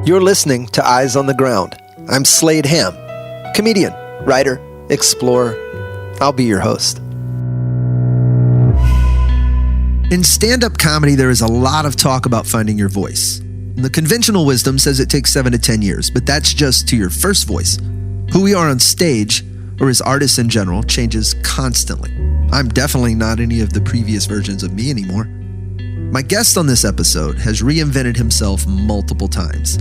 You're listening to Eyes on the Ground. I'm Slade Ham, comedian, writer, explorer. I'll be your host. In stand-up comedy, there is a lot of talk about finding your voice. The conventional wisdom says it takes 7 to 10 years, but that's just to your first voice. Who we are on stage, or as artists in general, changes constantly. I'm definitely not any of the previous versions of me anymore. My guest on this episode has reinvented himself multiple times.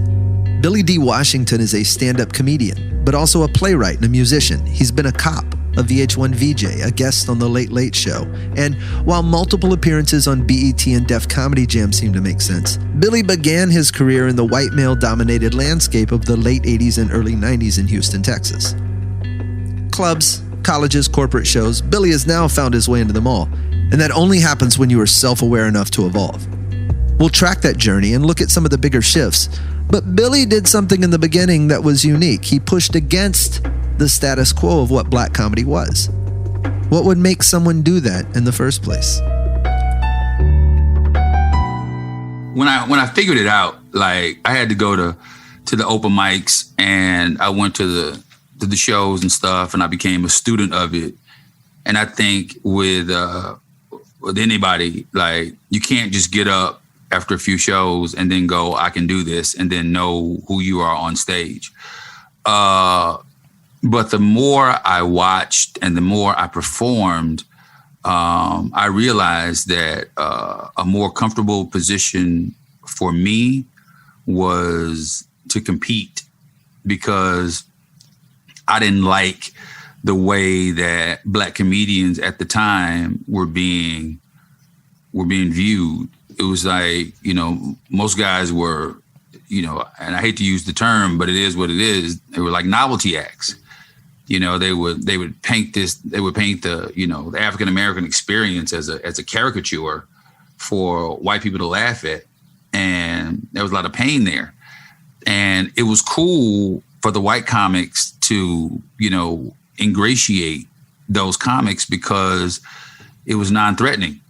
Billy D. Washington is a stand-up comedian, but also a playwright and a musician. He's been a cop, a VH1 VJ, a guest on The Late Late Show. And while multiple appearances on BET and Def Comedy Jam seem to make sense, Billy began his career in the white male-dominated landscape of the late 80s and early 90s in Houston, Texas. Clubs, colleges, corporate shows, Billy has now found his way into them all. And that only happens when you are self-aware enough to evolve. We'll track that journey and look at some of the bigger shifts. But Billy did something in the beginning that was unique. He pushed against the status quo of what black comedy was. What would make someone do that in the first place? When I figured it out, like I had to go to the open mics, and I went to the shows and stuff, and I became a student of it. And I think with anybody, like you can't just get up after a few shows and then go, I can do this, and then know who you are on stage. But the more I watched and the more I performed, I realized that a more comfortable position for me was to compete, because I didn't like the way that black comedians at the time were being viewed. It was like, most guys were, and I hate to use the term, but it is what it is. They were like novelty acts. They would paint the African American experience as a caricature for white people to laugh at. And there was a lot of pain there. And it was cool for the white comics to, ingratiate those comics because it was non-threatening.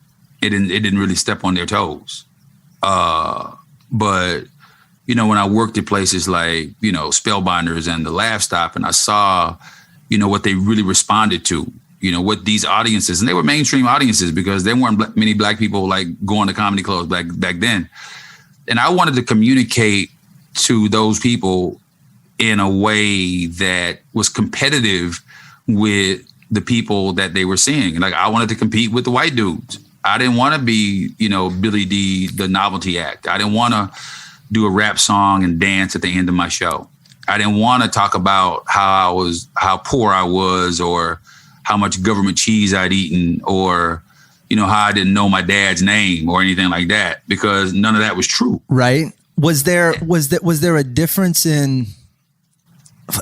It didn't really step on their toes. But, when I worked at places like, Spellbinders and the Laugh Stop, and I saw, what they really responded to, what these audiences, and they were mainstream audiences because there weren't many black people like going to comedy clubs back then. And I wanted to communicate to those people in a way that was competitive with the people that they were seeing. Like I wanted to compete with the white dudes. I didn't want to be, Billy D, the novelty act. I didn't want to do a rap song and dance at the end of my show. I didn't want to talk about how poor I was, or how much government cheese I'd eaten, or, how I didn't know my dad's name or anything like that, because none of that was true. Right. Was there a difference in,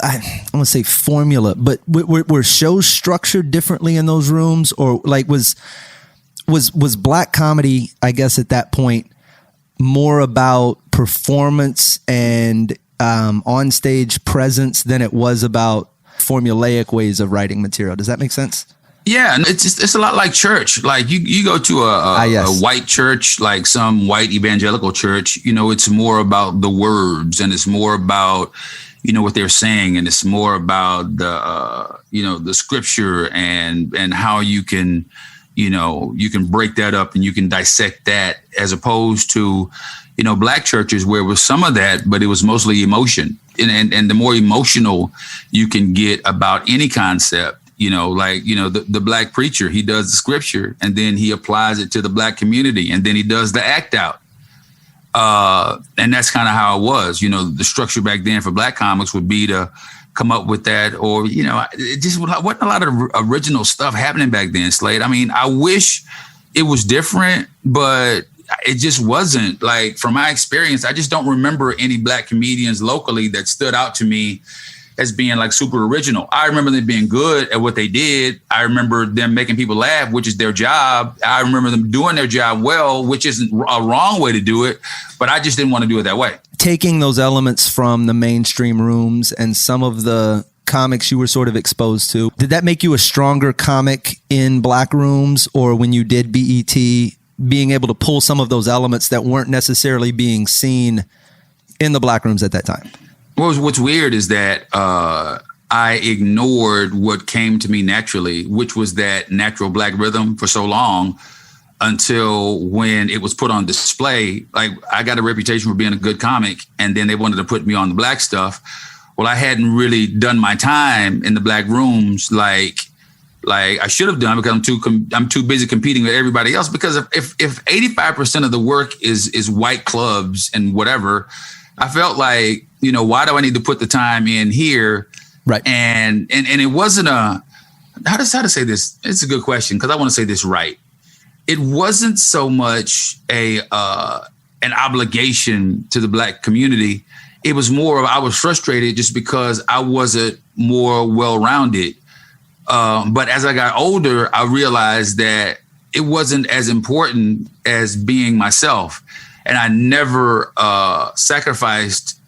I want to say formula, but were shows structured differently in those rooms, or like was black comedy, I guess at that point, more about performance and on-stage presence than it was about formulaic ways of writing material? Does that make sense? Yeah, and it's a lot like church. Like you go to a white church, like some white evangelical church, it's more about the words, and it's more about, what they're saying, and it's more about the scripture and how you can, you can break that up and you can dissect that, as opposed to, black churches where it was some of that, but it was mostly emotion. And the more emotional you can get about any concept, the black preacher, he does the scripture and then he applies it to the black community, and then he does the act out. And that's kind of how it was. The structure back then for black comics would be to come up with that, or, it just wasn't a lot of original stuff happening back then, Slade. I mean, I wish it was different, but it just wasn't. Like, from my experience, I just don't remember any black comedians locally that stood out to me as being like super original. I remember them being good at what they did. I remember them making people laugh, which is their job. I remember them doing their job well, which isn't a wrong way to do it, but I just didn't want to do it that way. Taking those elements from the mainstream rooms and some of the comics you were sort of exposed to, did that make you a stronger comic in black rooms, or when you did BET, being able to pull some of those elements that weren't necessarily being seen in the black rooms at that time. What's weird is that I ignored what came to me naturally, which was that natural black rhythm for so long until when it was put on display. Like, I got a reputation for being a good comic, and then they wanted to put me on the black stuff. Well, I hadn't really done my time in the black rooms like I should have done, because I'm too busy competing with everybody else. Because if 85% of the work is white clubs and whatever, I felt like, why do I need to put the time in here? Right. And it wasn't how to say this? It's a good question, because I want to say this right. It wasn't so much an obligation to the black community. It was more of, I was frustrated just because I wasn't more well-rounded. But as I got older, I realized that it wasn't as important as being myself. And I never sacrificed,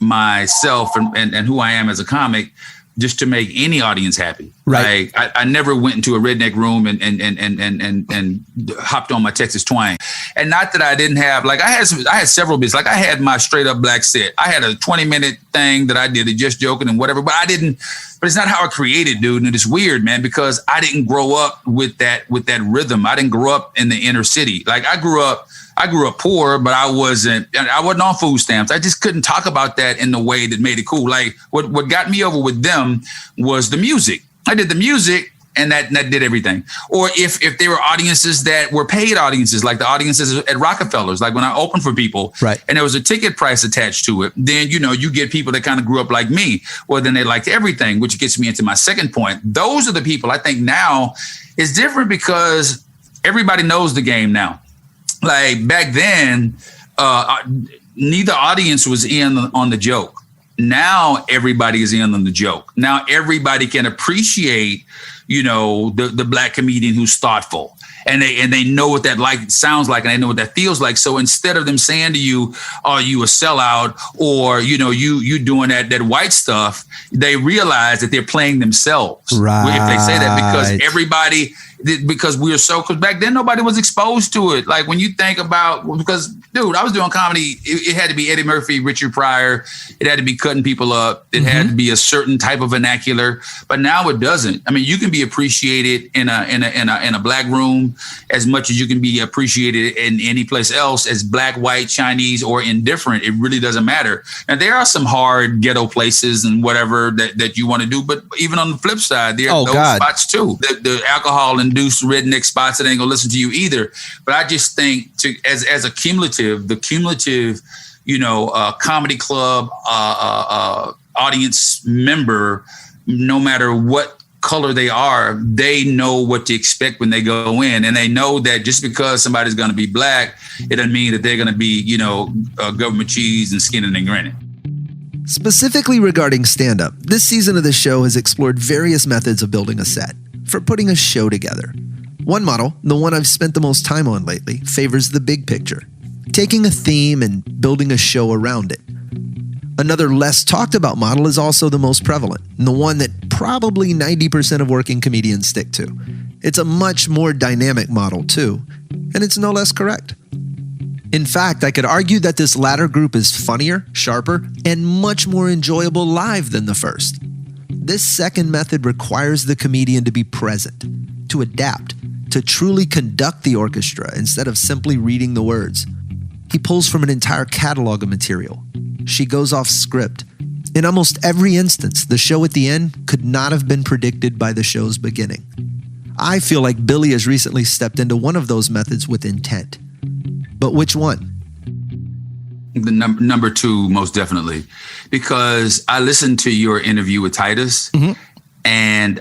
myself and who I am as a comic just to make any audience happy. Right. Like, I never went into a redneck room and hopped on my Texas twang. And not that I didn't have, like, I had several bits. Like, I had my straight up black set. I had a 20-minute thing that I did, just joking and whatever, but it's not how I created, dude. And it's weird, man, because I didn't grow up with that rhythm. I didn't grow up in the inner city. Like, I grew up poor, but I wasn't on food stamps. I just couldn't talk about that in the way that made it cool. Like, what got me over with them was the music. I did the music, and that did everything. Or if there were audiences that were paid audiences, like the audiences at Rockefeller's, like when I opened for people, right, and there was a ticket price attached to it, then, you get people that kind of grew up like me. Well, then they liked everything, which gets me into my second point. Those are the people I think now is different, because everybody knows the game now. Like, back then, neither audience was in on the joke. Now everybody is in on the joke. Now everybody can appreciate, the black comedian who's thoughtful, and they know what that sounds like, and they know what that feels like. So instead of them saying to you, "Are you a sellout?" or you doing that white stuff, they realize that they're playing themselves. Right. If they say that, because back then nobody was exposed to it. Like, when you think about, because, dude, I was doing comedy, it had to be Eddie Murphy, Richard Pryor. It had to be cutting people up. It had to be a certain type of vernacular. But now it doesn't. I mean, you can be appreciated in a black room as much as you can be appreciated in any place else as black, white, Chinese, or indifferent. It really doesn't matter. And there are some hard ghetto places and whatever that you want to do. But even on the flip side, there are those spots too. The alcohol-induced redneck spots that ain't gonna listen to you either. But I just think as a cumulative, comedy club audience member, no matter what color they are, they know what to expect when they go in, and they know that just because somebody's going to be black, it doesn't mean that they're going to be, government cheese and skinning and grinning. Specifically regarding stand-up, this season of the show has explored various methods of building a set for putting a show together. One model, the one I've spent the most time on lately, favors the big picture, taking a theme and building a show around it. Another less talked about model is also the most prevalent, and the one that probably 90% of working comedians stick to. It's a much more dynamic model too, and it's no less correct. In fact, I could argue that this latter group is funnier, sharper, and much more enjoyable live than the first. This second method requires the comedian to be present, to adapt, to truly conduct the orchestra instead of simply reading the words. He pulls from an entire catalog of material. She goes off script. In almost every instance, the show at the end could not have been predicted by the show's beginning. I feel like Billy has recently stepped into one of those methods with intent. But which one? The number two, most definitely, because I listened to your interview with Titus, and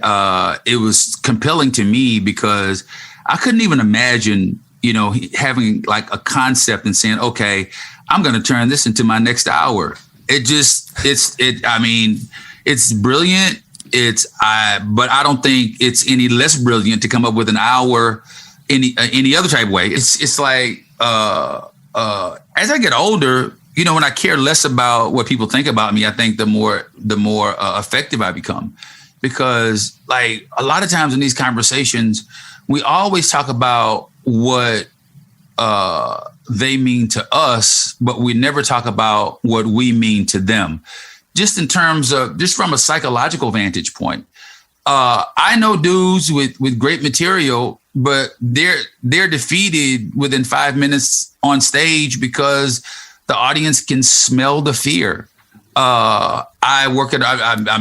it was compelling to me because I couldn't even imagine, having like a concept and saying, okay, I'm going to turn this into my next hour. It's brilliant. But I don't think it's any less brilliant to come up with an hour any other type of way. It's like, as I get older, when I care less about what people think about me, I think the more effective I become, because like a lot of times in these conversations, we always talk about what they mean to us, but we never talk about what we mean to them. Just in terms of, just from a psychological vantage point. I know dudes with great material, but they're defeated within 5 minutes on stage because the audience can smell the fear. I'm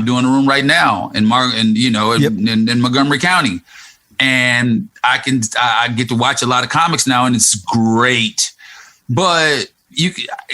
doing a room right now in Montgomery County, and I get to watch a lot of comics now, and it's great. But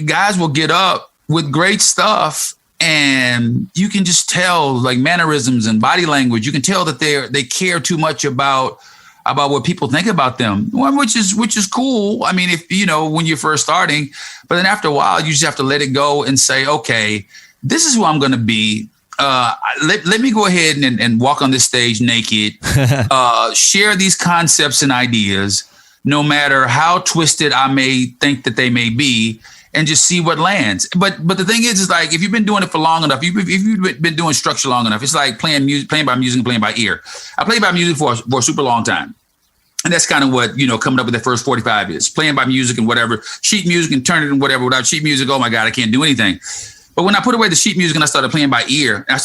guys will get up with great stuff, and you can just tell, like, mannerisms and body language. You can tell that they care too much about what people think about them, which is cool. I mean, if when you're first starting, but then after a while, you just have to let it go and say, okay, this is who I'm going to be. Let me go ahead and walk on this stage naked, share these concepts and ideas, no matter how twisted I may think that they may be, and just see what lands. But the thing is like, if you've been doing it for long enough, if you've been doing structure long enough, it's like playing by music and playing by ear. I played by music for a super long time. And that's kind of what, coming up with the first 45 is. Playing by music and whatever, sheet music and turn it and whatever. Without sheet music, oh my God, I can't do anything. But when I put away the sheet music and I started playing by ear, I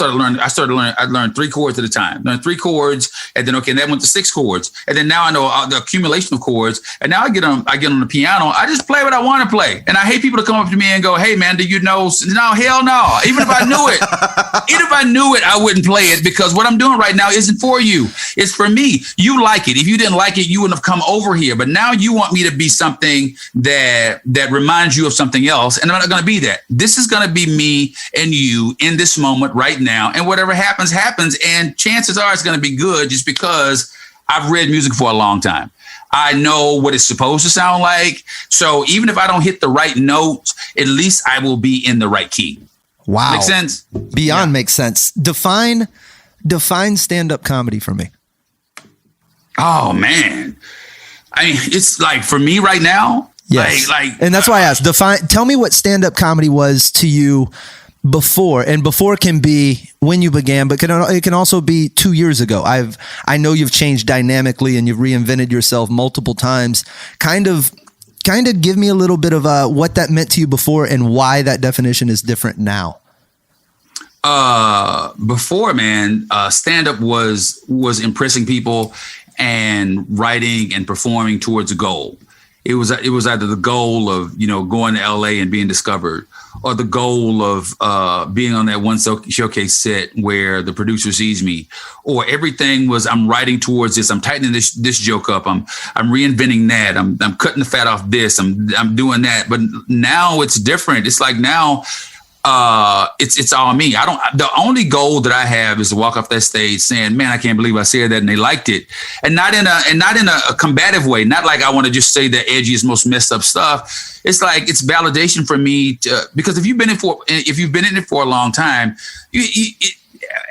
learned 3 chords at a time. Learned 3 chords, and then that went to 6 chords, and then now I know the accumulation of chords. And now I get on the piano. I just play what I want to play. And I hate people to come up to me and go, "Hey man, do you know?" No, hell no. Even if I knew it, I wouldn't play it, because what I'm doing right now isn't for you. It's for me. You like it. If you didn't like it, you wouldn't have come over here. But now you want me to be something that reminds you of something else, and I'm not going to be that. This is going to be me and you in this moment right now, and whatever happens, and chances are it's going to be good, just because I've read music for a long time. I know what it's supposed to sound like, so even if I don't hit the right notes, at least I will be in the right key. Wow. Makes sense? Beyond makes sense. Define stand-up comedy for me. Oh man, I mean, it's like, for me right now. Yes. And that's why I asked. Tell me what stand-up comedy was to you before, and before can be when you began, but it can also be 2 years ago. I know you've changed dynamically and you've reinvented yourself multiple times. Kind of give me a little bit of what that meant to you before and why that definition is different now. Before, man, stand-up was impressing people and writing and performing towards a goal. It was either the goal of, going to LA and being discovered, or the goal of being on that one showcase set where the producer sees me, or everything was, I'm writing towards this. I'm tightening this joke up. I'm reinventing that. I'm cutting the fat off this. I'm doing that. But now it's different. It's like now it's all me. The only goal that I have is to walk off that stage saying, "Man, I can't believe I said that," and they liked it, and not in a combative way. Not like I want to just say the edgiest, most messed up stuff. It's like, it's validation for me because if you've been in it for a long time,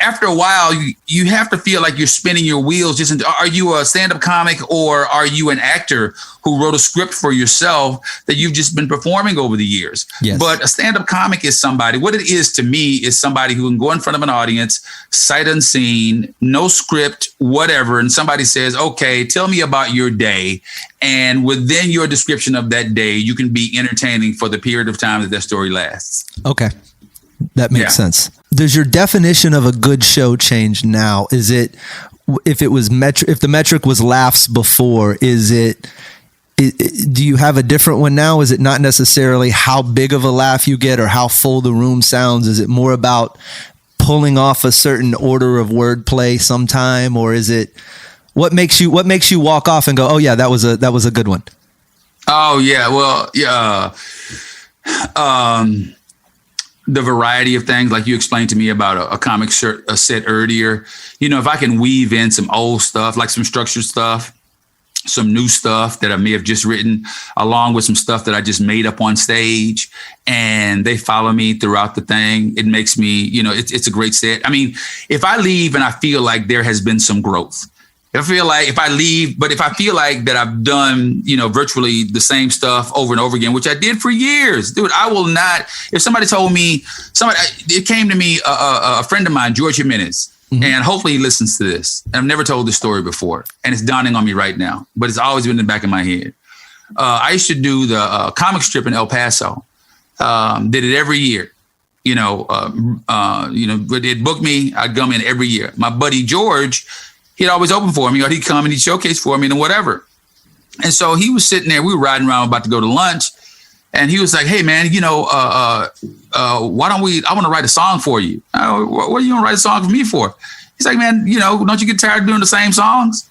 after a while, you have to feel like you're spinning your wheels. Are you a stand-up comic, or are you an actor who wrote a script for yourself that you've just been performing over the years? Yes. But a stand-up comic is somebody, what it is to me is somebody who can go in front of an audience, sight unseen, no script, whatever. And somebody says, "Okay, tell me about your day." And within your description of that day, you can be entertaining for the period of time that story lasts. Okay. That makes sense. Does your definition of a good show change now? Is it, if the metric was laughs before, do you have a different one now? Is it not necessarily how big of a laugh you get or how full the room sounds? Is it more about pulling off a certain order of wordplay sometime, or is it what makes you walk off and go, "Oh yeah, that was a good one"? Oh yeah, well yeah. The variety of things, like you explained to me about a comic set earlier. If I can weave in some old stuff, like some structured stuff, some new stuff that I may have just written, along with some stuff that I just made up on stage, and they follow me throughout the thing, it makes me, it's a great set. I mean, if I leave and I feel like there has been some growth, if I feel like that I've done, virtually the same stuff over and over again, which I did for years, dude, I will not. If somebody told me, it came to me, a friend of mine, George Jimenez, mm-hmm. and hopefully he listens to this. And I've never told this story before, and it's dawning on me right now, but it's always been in the back of my head. I used to do the comic strip in El Paso. Did it every year. They'd book me. I'd come in every year. My buddy George, he'd always open for me. He'd come and he'd showcase for me and whatever. And so he was sitting there. We were riding around about to go to lunch. And he was like, hey, man, why don't we, I want to write a song for you. What are you going to write a song for me for? He's like, man, don't you get tired of doing the same songs?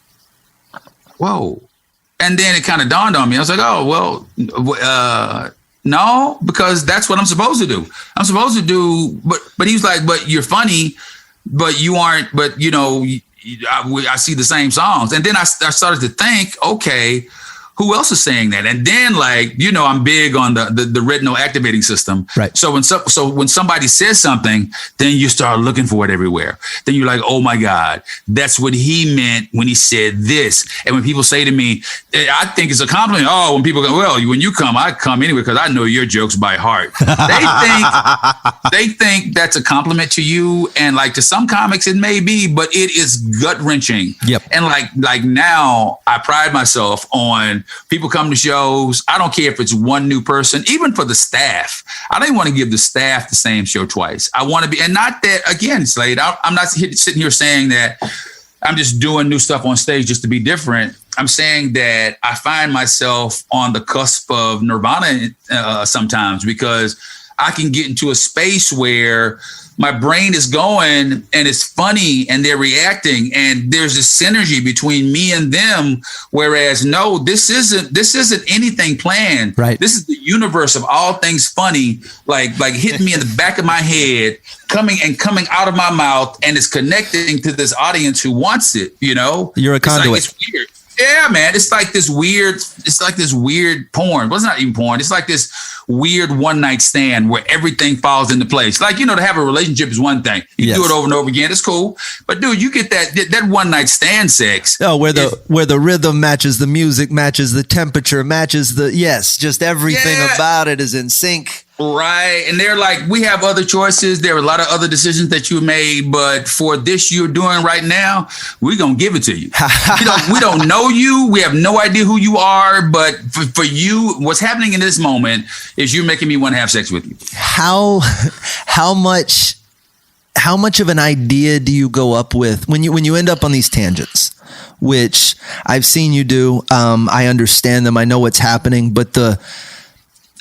Whoa. And then it kind of dawned on me. I was like, oh, well, no, because that's what I'm supposed to do. I'm supposed to do, but he was like, but you're funny, but you aren't, but I see the same songs. And then I started to think, okay, who else is saying that? And then I'm big on the retinal activating system. Right. So when somebody says something, then you start looking for it everywhere. Then you're like, oh my God, that's what he meant when he said this. And when people say to me, I think it's a compliment. Oh, when people go, well, when you come, I come anyway because I know your jokes by heart. They think that's a compliment to you. And to some comics, it may be, but it is gut wrenching. Yep. And like now I pride myself on people come to shows. I don't care if it's one new person, even for the staff. I don't want to give the staff the same show twice. I want to be, and not that, again, Slade, I'm not sitting here saying that I'm just doing new stuff on stage just to be different. I'm saying that I find myself on the cusp of nirvana sometimes because I can get into a space where my brain is going and it's funny and they're reacting and there's this synergy between me and them. Whereas no, this isn't anything planned. Right. This is the universe of all things funny, like hitting me in the back of my head, coming out of my mouth, and it's connecting to this audience who wants it. You're a conduit. It's weird. Yeah, man. It's like this weird porn. Well, it's not even porn. It's like this weird one night stand where everything falls into place. To have a relationship is one thing. You do it over and over again. It's cool. But dude, you get that one night stand sex. Oh, where the rhythm matches the music, matches the temperature, matches just everything about it is in sync. Right. And they're like, we have other choices. There are a lot of other decisions that you made, but for this you're doing right now, we're going to give it to you. We don't know you. We have no idea who you are, but for you, what's happening in this moment is you're making me want to have sex with you. How much of an idea do you go up with when you end up on these tangents, which I've seen you do? I understand them. I know what's happening, but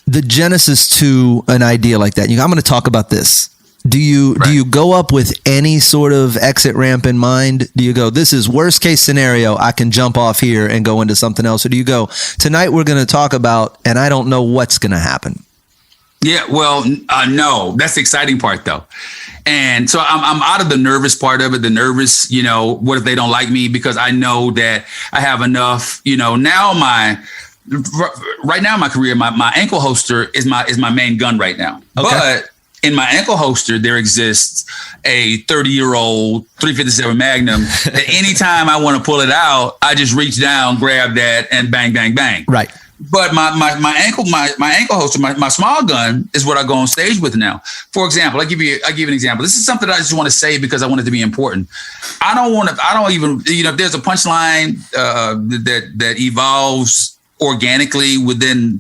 the genesis to an idea like that, I'm going to talk about this. Do you go up with any sort of exit ramp in mind? Do you go, this is worst case scenario, I can jump off here and go into something else? Or do you go, tonight we're going to talk about, and I don't know what's going to happen? Yeah, well, no, that's the exciting part though. And so I'm out of the nervous part of it, the nervous, what if they don't like me? Because I know that I have enough, right now in my career, my ankle holster is my main gun right now. Okay. But in my ankle holster, there exists a 30-year-old 357 Magnum that anytime I want to pull it out, I just reach down, grab that, and bang, bang, bang. Right. But my ankle holster, my small gun is what I go on stage with now. For example, I'll give you an example. This is something I just want to say because I want it to be important. I don't even, if there's a punchline that evolves organically within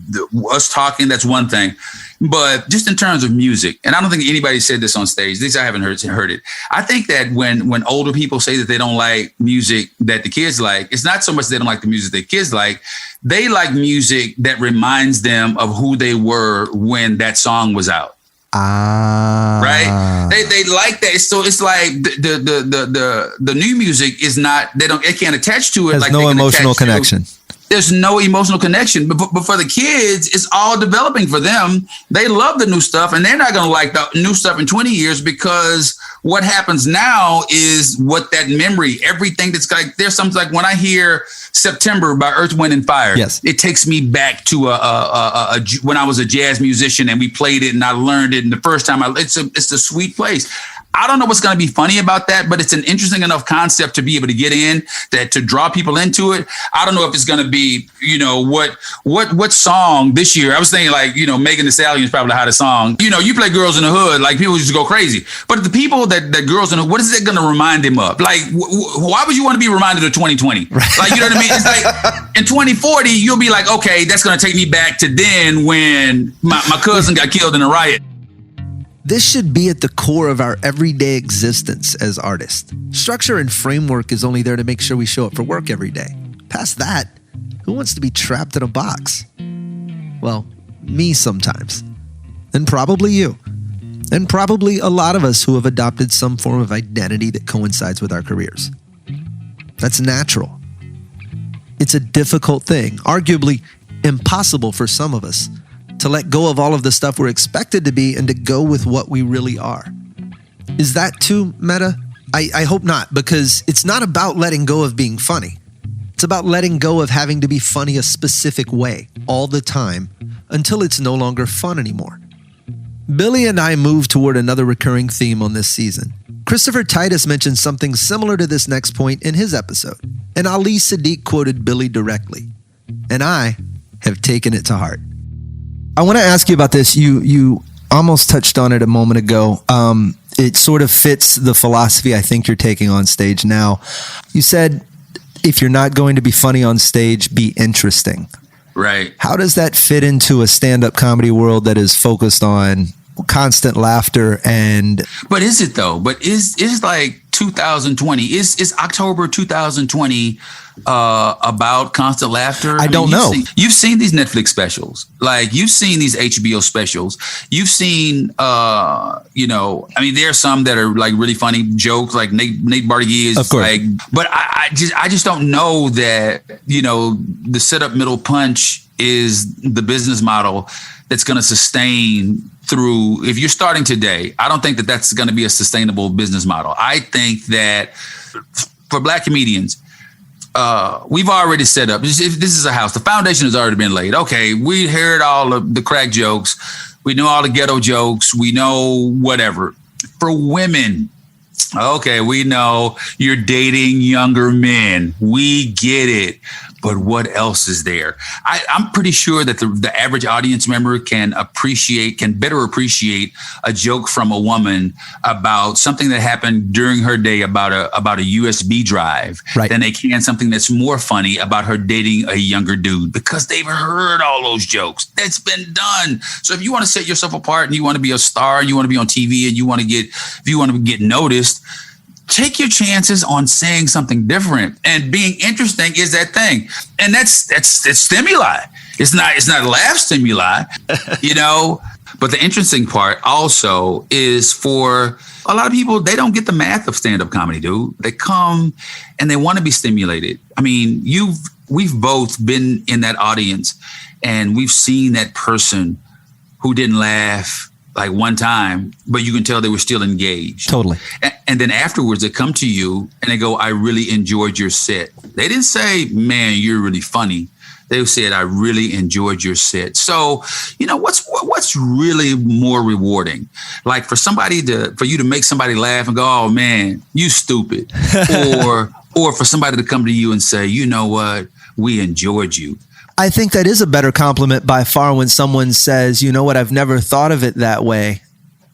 us talking, that's one thing. But just in terms of music, and I don't think anybody said this on stage, at least I haven't heard it. I think that when older people say that they don't like music that the kids like, it's not so much they don't like the music that kids like. They like music that reminds them of who they were when that song was out. Right? They like that. So it's like the new music is not, they can't attach to it. Has like no emotional connection. There's no emotional connection, but for the kids, it's all developing for them. They love the new stuff, and they're not going to like the new stuff in 20 years because what happens now is what that memory, everything that's like, there's something like when I hear September by Earth, Wind and Fire, yes, it takes me back to when I was a jazz musician and we played it and I learned it. And the first time it's a sweet place. I don't know what's going to be funny about that, but it's an interesting enough concept to be able to get in, that to draw people into it. I don't know if it's going to be, what song this year. I was thinking like, Megan Thee Stallion is probably the hottest song. You play Girls in the Hood, like people just go crazy. But the people that Girls in the Hood, what is it going to remind them of? Like, why would you want to be reminded of 2020? Like, you know what I mean? It's like in 2040, you'll be like, okay, that's going to take me back to then when my cousin got killed in a riot. This should be at the core of our everyday existence as artists. Structure and framework is only there to make sure we show up for work every day. Past that, who wants to be trapped in a box? Well, me sometimes. And probably you. And probably a lot of us who have adopted some form of identity that coincides with our careers. That's natural. It's a difficult thing, arguably impossible for some of us, to let go of all of the stuff we're expected to be and to go with what we really are. Is that too meta? I hope not, because it's not about letting go of being funny. It's about letting go of having to be funny a specific way all the time until it's no longer fun anymore. Billy and I moved toward another recurring theme on this season. Christopher Titus mentioned something similar to this next point in his episode, and Ali Sadiq quoted Billy directly, and I have taken it to heart. I want to ask you about this. You almost touched on it a moment ago. It sort of fits the philosophy I think you're taking on stage now. You said, if you're not going to be funny on stage, be interesting. Right. How does that fit into a stand-up comedy world that is focused on constant laughter and... But is it though? But is like 2020, is October 2020 about constant laughter? I don't know. You've seen these Netflix specials, like you've seen these HBO specials. You've seen, there are some that are like really funny jokes, like Nate Bargatze is like, but I just don't know that, the setup middle punch is the business model that's going to sustain through. If you're starting today, I don't think that that's going to be a sustainable business model. I think that for Black comedians, we've already set up. This is a house. The foundation has already been laid. Okay, we heard all of the crack jokes. We know all the ghetto jokes. We know whatever. For women, okay, we know you're dating younger men. We get it. But what else is there? I'm pretty sure that the average audience member can better appreciate a joke from a woman about something that happened during her day about a USB drive than they can something that's more funny about her dating a younger dude, because they've heard all those jokes. That's been done. So if you want to set yourself apart and you want to be a star and you want to be on TV and you want to get noticed, take your chances on saying something different, and being interesting is that thing. And that's stimuli. It's not laugh stimuli, but the interesting part also is for a lot of people, they don't get the math of stand-up comedy, dude. They come and they want to be stimulated. I mean, we've both been in that audience and we've seen that person who didn't laugh like one time, but you can tell they were still engaged. Totally. And then afterwards they come to you and they go, I really enjoyed your set. They didn't say, man, you're really funny. They said, I really enjoyed your set. So, what's really more rewarding? Like for you to make somebody laugh and go, oh man, you stupid. or for somebody to come to you and say, you know what, we enjoyed you. I think that is a better compliment by far when someone says, you know what, I've never thought of it that way,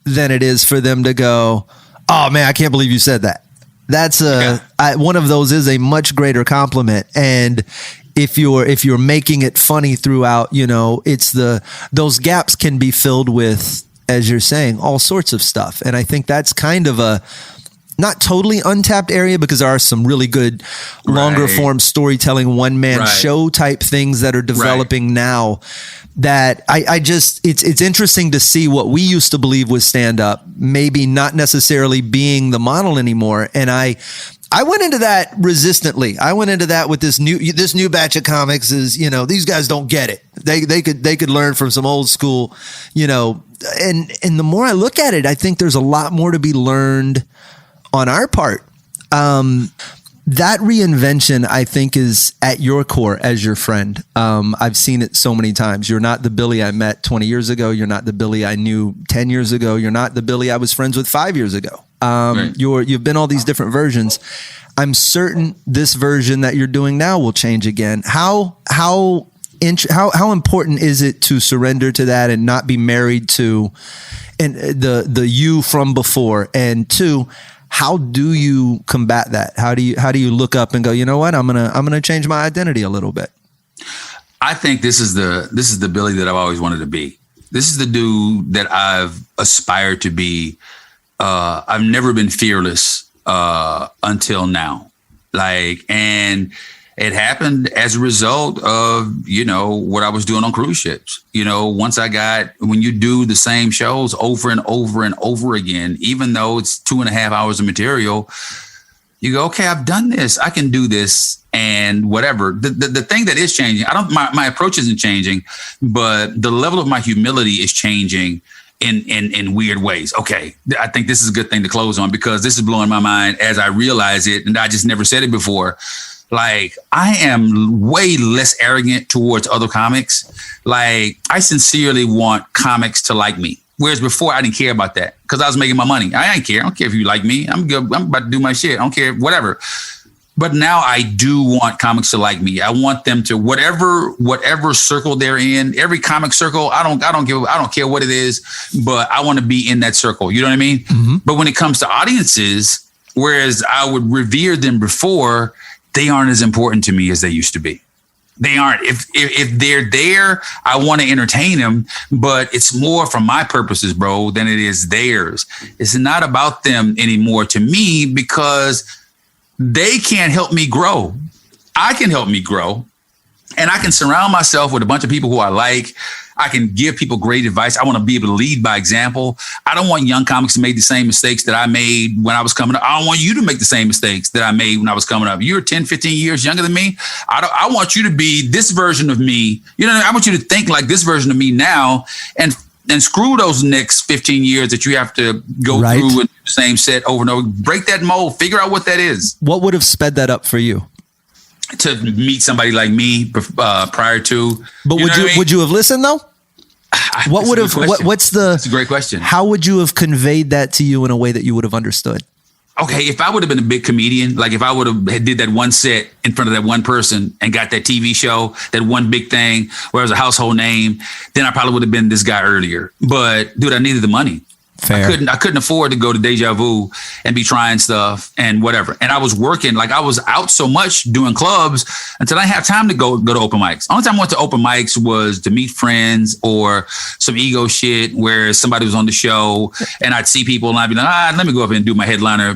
than it is for them to go, oh man, I can't believe you said that. That's one of those is a much greater compliment. And if you're making it funny throughout, it's those gaps can be filled with, as you're saying, all sorts of stuff. And I think that's kind of a not totally untapped area, because there are some really good longer form storytelling, one man show type things that are developing now that it's interesting to see what we used to believe was stand up, maybe not necessarily being the model anymore. And I went into that resistantly. I went into that with this new batch of comics is, these guys don't get it. They could learn from some old school, and the more I look at it, I think there's a lot more to be learned on our part. That reinvention, I think, is at your core as your friend. I've seen it so many times. You're not the Billy I met 20 years ago. You're not the Billy I knew 10 years ago. You're not the Billy I was friends with 5 years ago. Right. You've been all these different versions. I'm certain this version that you're doing now will change again. How important is it to surrender to that and not be married to the you from before? And two, how do you combat that? How do you look up and go, you know what? I'm gonna change my identity a little bit. I think this is the Billy that I've always wanted to be. This is the dude that I've aspired to be. I've never been fearless until now. And it happened as a result of, what I was doing on cruise ships. When you do the same shows over and over and over again, even though it's 2.5 hours of material, you go, okay, I've done this. I can do this and whatever. The thing that is changing, my approach isn't changing, but the level of my humility is changing in weird ways. Okay, I think this is a good thing to close on because this is blowing my mind as I realize it. And I just never said it before. I am way less arrogant towards other comics. I sincerely want comics to like me. Whereas before I didn't care about that because I was making my money. I ain't care. I don't care if you like me. I'm good. I'm about to do my shit. I don't care, whatever. But now I do want comics to like me. I want them to whatever circle they're in, every comic circle. I don't care what it is, but I want to be in that circle. You know what I mean? Mm-hmm. But when it comes to audiences, whereas I would revere them before, they aren't as important to me as they used to be. They aren't. If they're there, I want to entertain them, but it's more for my purposes, bro, than it is theirs. It's not about them anymore to me because they can't help me grow. I can help me grow, and I can surround myself with a bunch of people who I like. I can give people great advice. I want to be able to lead by example. I don't want young comics to make the same mistakes that I made when I was coming up. I don't want you to make the same mistakes that I made when I was coming up. You're 10, 15 years younger than me. I want you to be this version of me. I want you to think like this version of me now and screw those next 15 years that you have to go through with the same set over and over. Break that mold. Figure out what that is. What would have sped that up for you? To meet somebody like me prior to. But would you have listened though? What would have? What's the? That's a great question. How would you have conveyed that to you in a way that you would have understood? Okay, if I would have been a big comedian, if I would have did that one set in front of that one person and got that TV show, that one big thing where it was a household name, then I probably would have been this guy earlier. But dude, I needed the money. Fair. I couldn't afford to go to Deja Vu and be trying stuff and whatever. And I was working, I was out so much doing clubs until I didn't have time to go to open mics. Only time I went to open mics was to meet friends or some ego shit where somebody was on the show and I'd see people and I'd be like, let me go up and do my headliner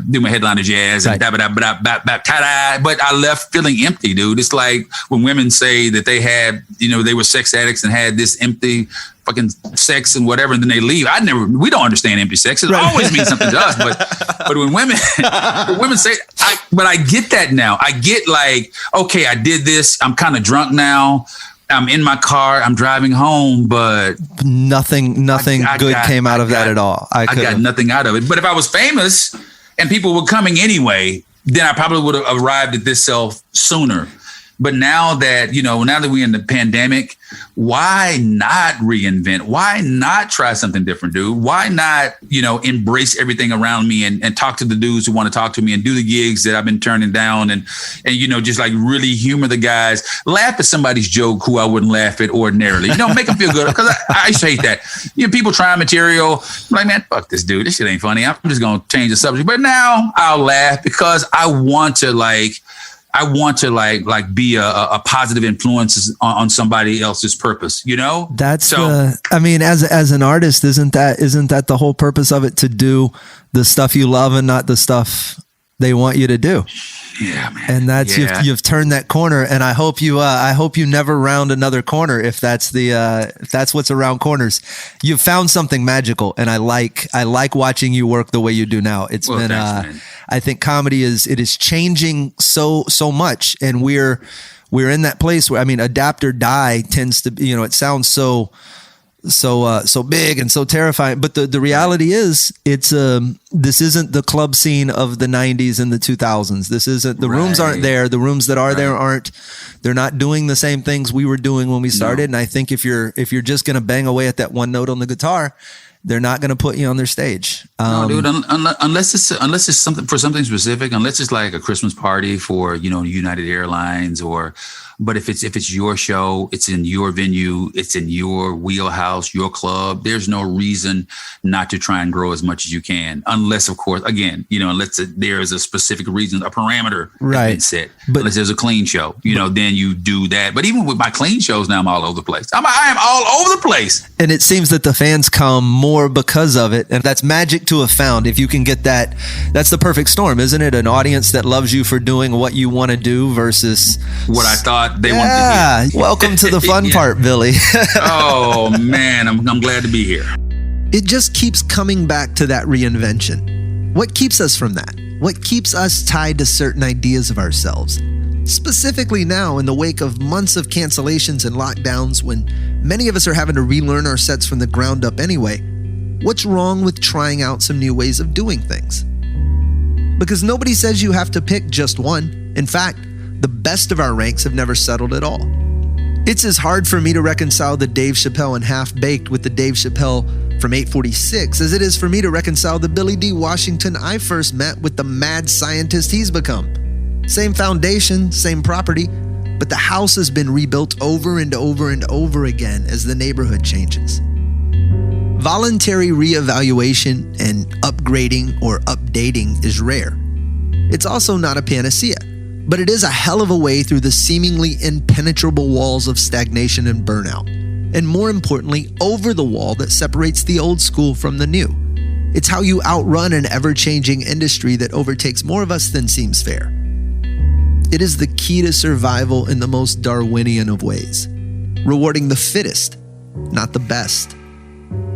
jazz and ta-da. But I left feeling empty, dude. It's like when women say that they had, they were sex addicts and had this empty fucking sex and whatever, and then they leave. We don't understand empty sex. It always means something to us. But when women say, but I get that now. I get okay, I did this. I'm kind of drunk now. I'm in my car. I'm driving home, but nothing good came out of that at all. I got nothing out of it. But if I was famous and people were coming anyway, then I probably would have arrived at this self sooner. But now that we're in the pandemic, why not reinvent? Why not try something different, dude? Why not, embrace everything around me and talk to the dudes who want to talk to me and do the gigs that I've been turning down and just really humor the guys, laugh at somebody's joke who I wouldn't laugh at ordinarily, make them feel good. Because I used to hate that. People trying material, I'm like, man, fuck this dude. This shit ain't funny. I'm just going to change the subject. But now I'll laugh because I want to be a positive influence on somebody else's purpose, That's as an artist, isn't that the whole purpose of it, to do the stuff you love and not the stuff they want you to do? Yeah, man. And that's you've turned that corner, and I hope you never round another corner if that's what's around corners. You've found something magical, and I like watching you work the way you do now. It's been thanks, I think comedy is changing so much, and we're in that place where adapt or die tends to be, it sounds so so big and so terrifying. But the reality is, it's this isn't the club scene of the 90s and the 2000s. This isn't, the rooms aren't there. The rooms that are there aren't. They're not doing the same things we were doing when we started. And I think if you're just going to bang away at that one note on the guitar, they're not going to put you on their stage. No, dude. Unless it's something for something specific. Unless it's like a Christmas party for United Airlines, but if it's your show, it's in your venue, it's in your wheelhouse, your club. There's no reason not to try and grow as much as you can, unless, of course, again, unless there is a specific reason, a parameter has been set. But unless there's a clean show, then you do that. But even with my clean shows now, I'm all over the place. I am all over the place. And it seems that the fans come more because of it. And that's magic to have found. If you can get that, that's the perfect storm, isn't it? An audience that loves you for doing what you want to do versus what I thought they wanted to hear. Welcome to the fun part, Billy. Oh, man, I'm glad to be here. It just keeps coming back to that reinvention. What keeps us from that? What keeps us tied to certain ideas of ourselves? Specifically now, in the wake of months of cancellations and lockdowns, when many of us are having to relearn our sets from the ground up anyway, what's wrong with trying out some new ways of doing things? Because nobody says you have to pick just one. In fact, the best of our ranks have never settled at all. It's as hard for me to reconcile the Dave Chappelle and Half Baked with the Dave Chappelle from 846 as it is for me to reconcile the Billy D. Washington I first met with the mad scientist he's become. Same foundation, same property, but the house has been rebuilt over and over and over again as the neighborhood changes. Voluntary reevaluation and upgrading or updating is rare. It's also not a panacea, but it is a hell of a way through the seemingly impenetrable walls of stagnation and burnout, and more importantly, over the wall that separates the old school from the new. It's how you outrun an ever-changing industry that overtakes more of us than seems fair. It is the key to survival in the most Darwinian of ways, rewarding the fittest, not the best.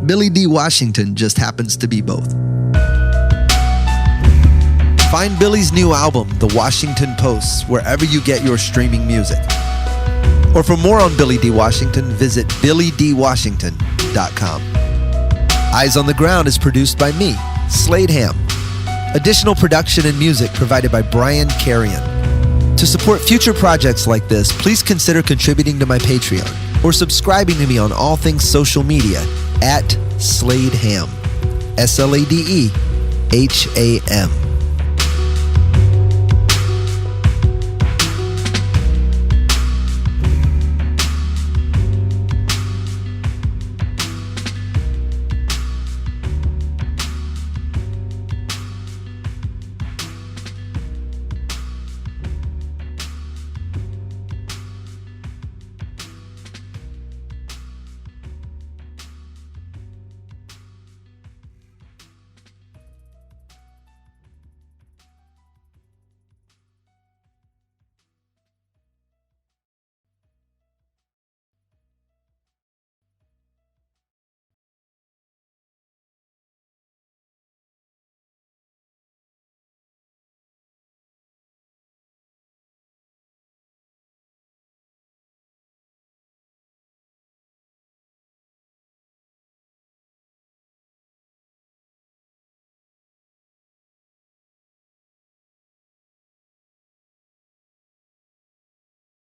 Billy D. Washington just happens to be both. Find Billy's new album, The Washington Post, wherever you get your streaming music. Or for more on Billy D. Washington, visit billydwashington.com. Eyes on the Ground is produced by me, Slade Ham. Additional production and music provided by Brian Carrion. To support future projects like this, please consider contributing to my Patreon or subscribing to me on all things social media at Slade Ham. SLADEHAM.